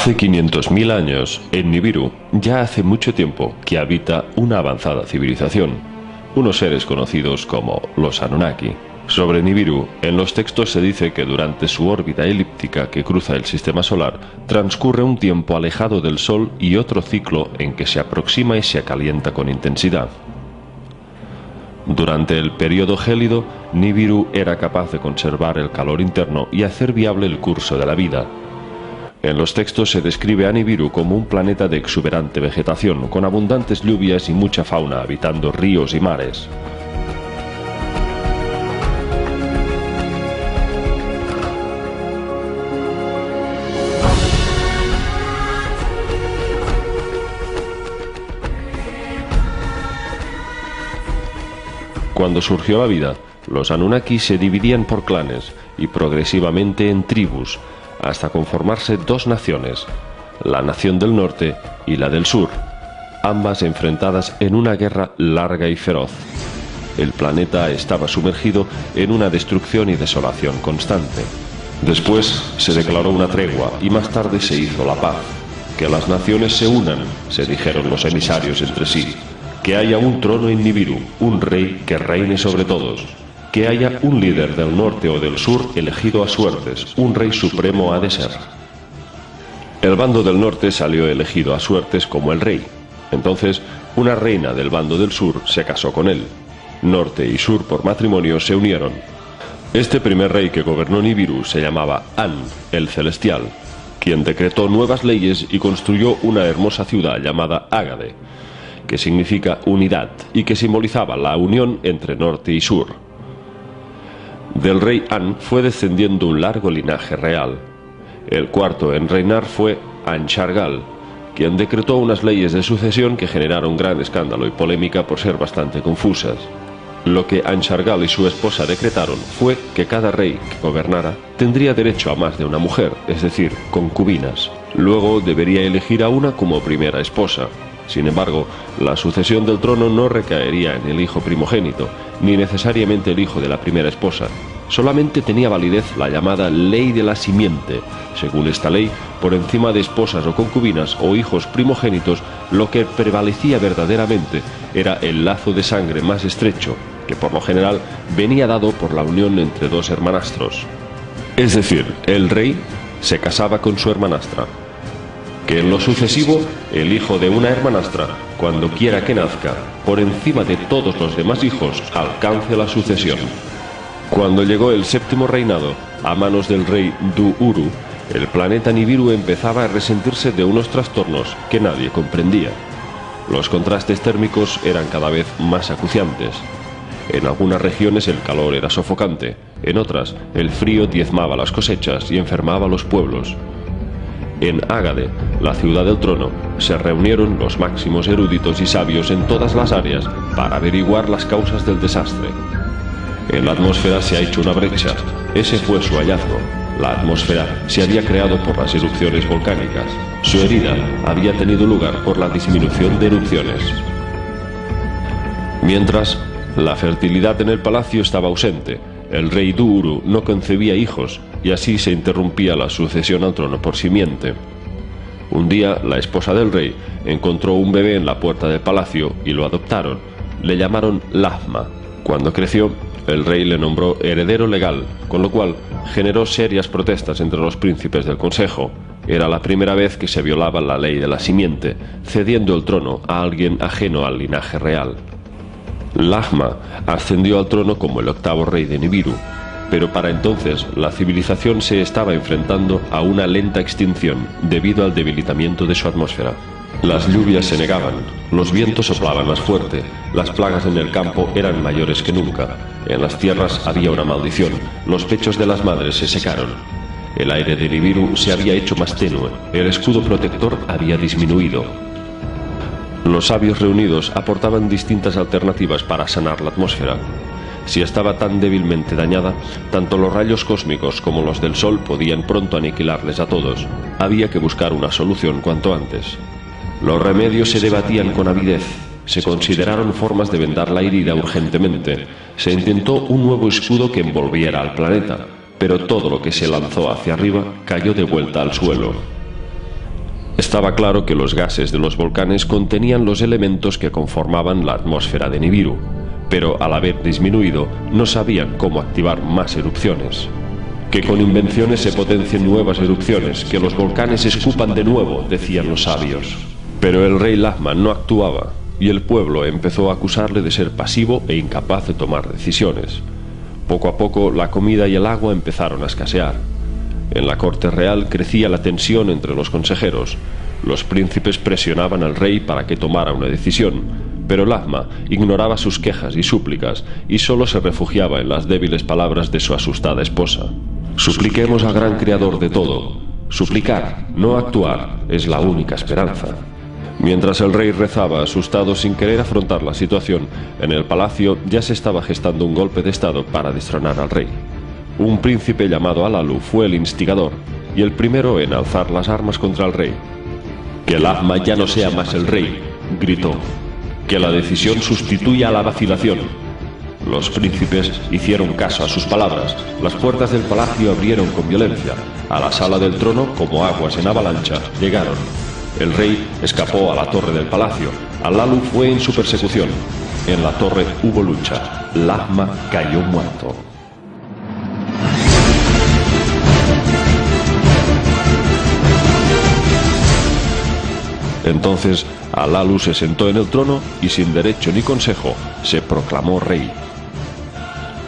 Hace 500.000 años, en Nibiru, ya hace mucho tiempo que habita una avanzada civilización, unos seres conocidos como los Anunnaki. Sobre Nibiru, en los textos se dice que durante su órbita elíptica que cruza el sistema solar, transcurre un tiempo alejado del Sol y otro ciclo en que se aproxima y se calienta con intensidad. Durante el período gélido, Nibiru era capaz de conservar el calor interno y hacer viable el curso de la vida. En los textos se describe a Nibiru como un planeta de exuberante vegetación, con abundantes lluvias y mucha fauna habitando ríos y mares. Cuando surgió la vida, los Anunnaki se dividían por clanes y progresivamente en tribus, hasta conformarse dos naciones, la nación del norte y la del sur, ambas enfrentadas en una guerra larga y feroz. El planeta estaba sumergido en una destrucción y desolación constante. Después se declaró una tregua y más tarde se hizo la paz. Que las naciones se unan, se dijeron los emisarios entre sí. Que haya un trono en Nibiru, un rey que reine sobre todos. Que haya un líder del norte o del sur elegido a suertes, un rey supremo ha de ser. El bando del norte salió elegido a suertes como el rey. Entonces, una reina del bando del sur se casó con él. Norte y sur por matrimonio se unieron. Este primer rey que gobernó Nibiru se llamaba An, el celestial, quien decretó nuevas leyes y construyó una hermosa ciudad llamada Ágade, que significa unidad y que simbolizaba la unión entre norte y sur. Del rey An fue descendiendo un largo linaje real. El cuarto en reinar fue Anshargal, quien decretó unas leyes de sucesión que generaron gran escándalo y polémica por ser bastante confusas. Lo que Anshargal y su esposa decretaron fue que cada rey que gobernara tendría derecho a más de una mujer, es decir, concubinas. Luego debería elegir a una como primera esposa. Sin embargo, la sucesión del trono no recaería en el hijo primogénito, ni necesariamente el hijo de la primera esposa. Solamente tenía validez la llamada ley de la simiente. Según esta ley, por encima de esposas o concubinas o hijos primogénitos, lo que prevalecía verdaderamente era el lazo de sangre más estrecho, que por lo general venía dado por la unión entre dos hermanastros. Es decir, el rey se casaba con su hermanastra. Que en lo sucesivo, el hijo de una hermanastra, cuando quiera que nazca, por encima de todos los demás hijos, alcance la sucesión. Cuando llegó el séptimo reinado, a manos del rey Du-Uru, el planeta Nibiru empezaba a resentirse de unos trastornos que nadie comprendía. Los contrastes térmicos eran cada vez más acuciantes. En algunas regiones el calor era sofocante, en otras el frío diezmaba las cosechas y enfermaba a los pueblos. En Ágade, la ciudad del trono, se reunieron los máximos eruditos y sabios en todas las áreas para averiguar las causas del desastre. En la atmósfera se ha hecho una brecha. Ese fue su hallazgo. La atmósfera se había creado por las erupciones volcánicas. Su herida había tenido lugar por la disminución de erupciones. Mientras, la fertilidad en el palacio estaba ausente. El rey Du-Uru no concebía hijos y así se interrumpía la sucesión al trono por simiente. Un día, la esposa del rey encontró un bebé en la puerta del palacio y lo adoptaron. Le llamaron Lahma. Cuando creció, el rey le nombró heredero legal, con lo cual generó serias protestas entre los príncipes del consejo. Era la primera vez que se violaba la ley de la simiente, cediendo el trono a alguien ajeno al linaje real. Lahma ascendió al trono como el octavo rey de Nibiru, pero para entonces la civilización se estaba enfrentando a una lenta extinción debido al debilitamiento de su atmósfera. Las lluvias se negaban, los vientos soplaban más fuerte, las plagas en el campo eran mayores que nunca, en las tierras había una maldición, los pechos de las madres se secaron. El aire de Nibiru se había hecho más tenue, el escudo protector había disminuido. Los sabios reunidos aportaban distintas alternativas para sanar la atmósfera. Si estaba tan débilmente dañada, tanto los rayos cósmicos como los del Sol podían pronto aniquilarles a todos. Había que buscar una solución cuanto antes. Los remedios se debatían con avidez. Se consideraron formas de vendar la herida urgentemente. Se intentó un nuevo escudo que envolviera al planeta, pero todo lo que se lanzó hacia arriba cayó de vuelta al suelo. Estaba claro que los gases de los volcanes contenían los elementos que conformaban la atmósfera de Nibiru, pero al haber disminuido no sabían cómo activar más erupciones. Que con invenciones se potencien nuevas erupciones, que los volcanes escupan de nuevo, decían los sabios. Pero el rey Lahma no actuaba, y el pueblo empezó a acusarle de ser pasivo e incapaz de tomar decisiones. Poco a poco la comida y el agua empezaron a escasear. En la corte real crecía la tensión entre los consejeros. Los príncipes presionaban al rey para que tomara una decisión, pero Lahma ignoraba sus quejas y súplicas y solo se refugiaba en las débiles palabras de su asustada esposa. Supliquemos al gran creador de todo. Suplicar, no actuar, es la única esperanza. Mientras el rey rezaba asustado sin querer afrontar la situación, en el palacio ya se estaba gestando un golpe de estado para destronar al rey. Un príncipe llamado Alalu fue el instigador y el primero en alzar las armas contra el rey. «Que Lahma ya no sea más el rey», gritó. «Que la decisión sustituya a la vacilación». Los príncipes hicieron caso a sus palabras. Las puertas del palacio abrieron con violencia. A la sala del trono, como aguas en avalancha, llegaron. El rey escapó a la torre del palacio. Alalu fue en su persecución. En la torre hubo lucha. Lahma cayó muerto. Entonces Alalu se sentó en el trono y sin derecho ni consejo se proclamó rey.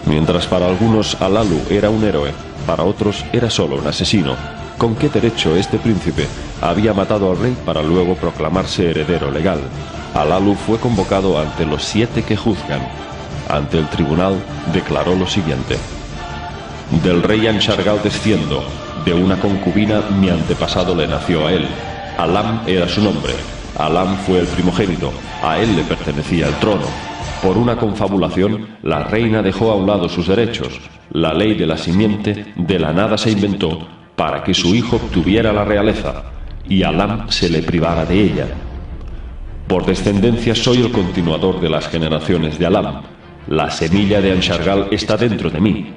Mientras para algunos Alalu era un héroe, para otros era solo un asesino. ¿Con qué derecho este príncipe había matado al rey para luego proclamarse heredero legal? Alalu fue convocado ante los 7 que juzgan. Ante el tribunal declaró lo siguiente: «Del rey Anshargal desciendo, de una concubina mi antepasado le nació a él. Alam era su nombre. Alam fue el primogénito, a él le pertenecía el trono. Por una confabulación, la reina dejó a un lado sus derechos. La ley de la simiente de la nada se inventó para que su hijo obtuviera la realeza, y Alam se le privara de ella. Por descendencia soy el continuador de las generaciones de Alam. La semilla de Anshargal está dentro de mí».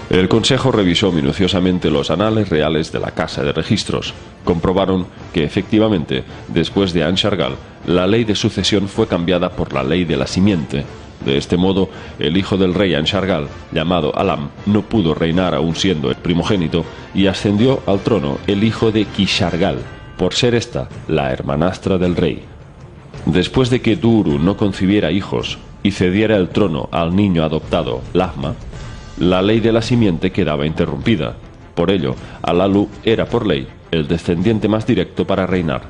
El consejo revisó minuciosamente los anales reales de la Casa de Registros. Comprobaron que, efectivamente, después de Anshargal, la ley de sucesión fue cambiada por la ley de la simiente. De este modo, el hijo del rey Anshargal, llamado Alam, no pudo reinar aún siendo el primogénito, y ascendió al trono el hijo de Kishargal, por ser esta la hermanastra del rey. Después de que Duru no concibiera hijos y cediera el trono al niño adoptado, Lahma, la ley de la simiente quedaba interrumpida. Por ello, Alalu era por ley el descendiente más directo para reinar.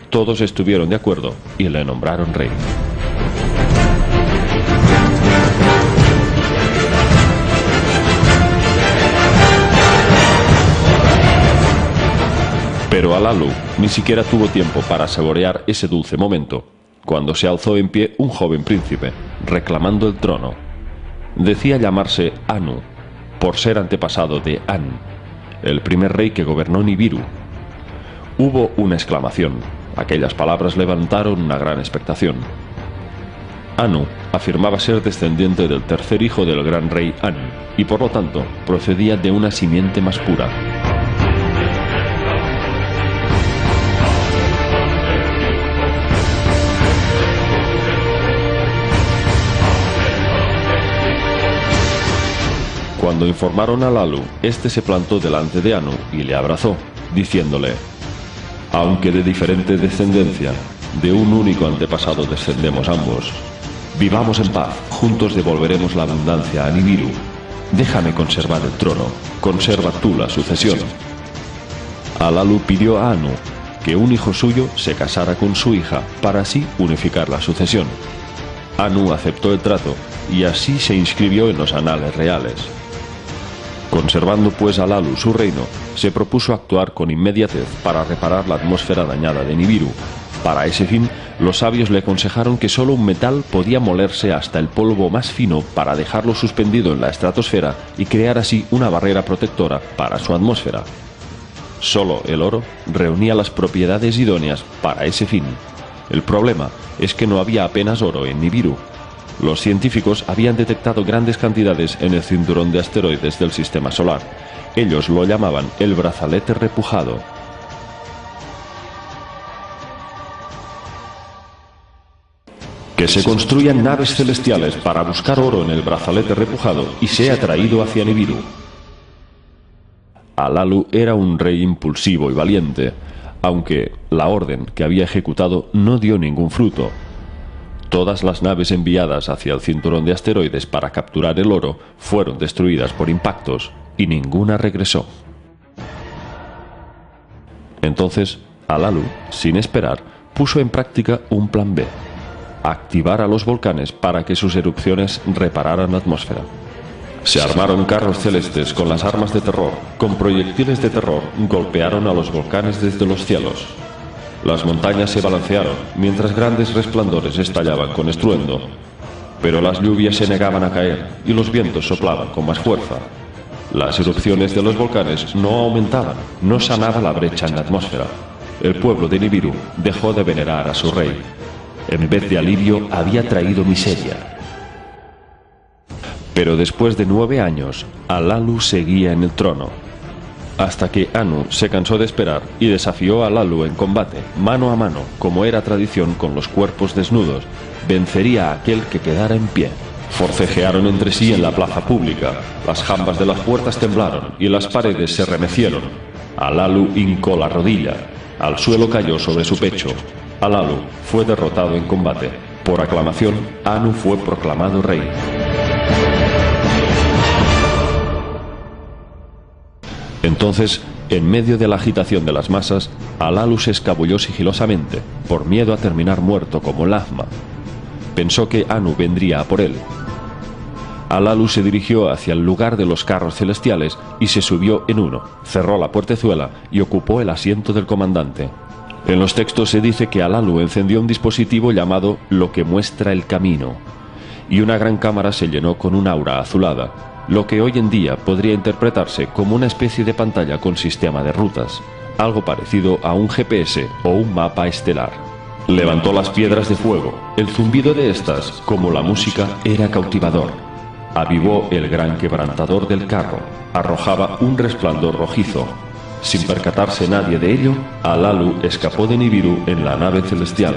Todos estuvieron de acuerdo y le nombraron rey. Pero Alalu ni siquiera tuvo tiempo para saborear ese dulce momento, cuando se alzó en pie un joven príncipe, reclamando el trono. Decía llamarse Anu, por ser antepasado de An, el primer rey que gobernó Nibiru. Hubo una exclamación. Aquellas palabras levantaron una gran expectación. Anu afirmaba ser descendiente del tercer hijo del gran rey An, y por lo tanto procedía de una simiente más pura. Cuando informaron a Alalu, este se plantó delante de Anu y le abrazó, diciéndole: «Aunque de diferente descendencia, de un único antepasado descendemos ambos. Vivamos en paz, juntos devolveremos la abundancia a Nibiru. Déjame conservar el trono, conserva tú la sucesión. Alalu pidió a Anu que un hijo suyo se casara con su hija para así unificar la sucesión. Anu aceptó el trato y así se inscribió en los anales reales. Conservando pues Alalu su reino, se propuso actuar con inmediatez para reparar la atmósfera dañada de Nibiru. Para ese fin, los sabios le aconsejaron que solo un metal podía molerse hasta el polvo más fino para dejarlo suspendido en la estratosfera y crear así una barrera protectora para su atmósfera. Solo el oro reunía las propiedades idóneas para ese fin. El problema es que no había apenas oro en Nibiru. Los científicos habían detectado grandes cantidades en el cinturón de asteroides del sistema solar. Ellos lo llamaban el brazalete repujado. Que se construyan naves celestiales para buscar oro en el brazalete repujado y sea traído hacia Nibiru. Alalu era un rey impulsivo y valiente, aunque la orden que había ejecutado no dio ningún fruto. Todas las naves enviadas hacia el cinturón de asteroides para capturar el oro fueron destruidas por impactos y ninguna regresó. Entonces, Alalu, sin esperar, puso en práctica un plan B: activar a los volcanes para que sus erupciones repararan la atmósfera. Se armaron carros celestes con las armas de terror, con proyectiles de terror golpearon a los volcanes desde los cielos. Las montañas se balancearon, mientras grandes resplandores estallaban con estruendo. Pero las lluvias se negaban a caer y los vientos soplaban con más fuerza. Las erupciones de los volcanes no aumentaban, no sanaba la brecha en la atmósfera. El pueblo de Nibiru dejó de venerar a su rey. En vez de alivio, había traído miseria. Pero después de 9 años, Alalu seguía en el trono, hasta que Anu se cansó de esperar y desafió a Alalu en combate, mano a mano, como era tradición con los cuerpos desnudos. Vencería a aquel que quedara en pie. Forcejearon entre sí en la plaza pública. Las jambas de las puertas temblaron y las paredes se remecieron. Alalu hincó la rodilla. Al suelo cayó sobre su pecho. Alalu fue derrotado en combate. Por aclamación, Anu fue proclamado rey. Entonces, en medio de la agitación de las masas, Alalu se escabulló sigilosamente, por miedo a terminar muerto como Lahma. Pensó que Anu vendría a por él. Alalu se dirigió hacia el lugar de los carros celestiales y se subió en uno, cerró la puertezuela y ocupó el asiento del comandante. En los textos se dice que Alalu encendió un dispositivo llamado Lo que muestra el camino, y una gran cámara se llenó con un aura azulada, lo que hoy en día podría interpretarse como una especie de pantalla con sistema de rutas, algo parecido a un GPS o un mapa estelar. Levantó las piedras de fuego. El zumbido de estas, como la música, era cautivador. Avivó el gran quebrantador del carro. Arrojaba un resplandor rojizo. Sin percatarse nadie de ello, Alalu escapó de Nibiru en la nave celestial.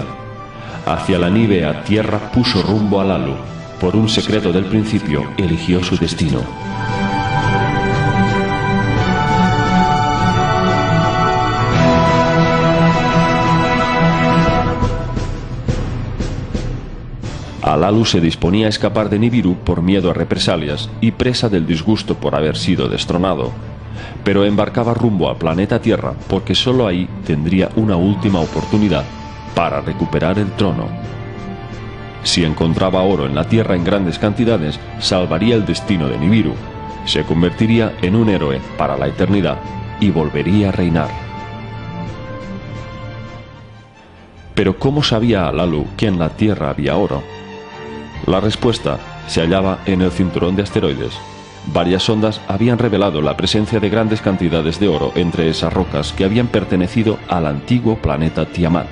Hacia la nívea tierra puso rumbo Alalu. Por un secreto del principio, eligió su destino. Alalu se disponía a escapar de Nibiru por miedo a represalias y presa del disgusto por haber sido destronado. Pero embarcaba rumbo al planeta Tierra porque solo ahí tendría una última oportunidad para recuperar el trono. Si encontraba oro en la Tierra en grandes cantidades, salvaría el destino de Nibiru, se convertiría en un héroe para la eternidad y volvería a reinar. Pero ¿cómo sabía Alalu que en la Tierra había oro? La respuesta se hallaba en el cinturón de asteroides. Varias sondas habían revelado la presencia de grandes cantidades de oro entre esas rocas que habían pertenecido al antiguo planeta Tiamat,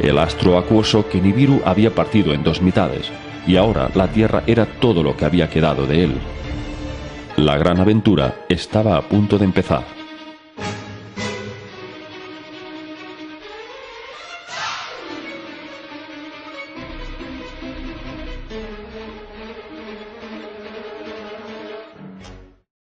el astro acuoso que Nibiru había partido en 2 mitades, y ahora la Tierra era todo lo que había quedado de él. La gran aventura estaba a punto de empezar.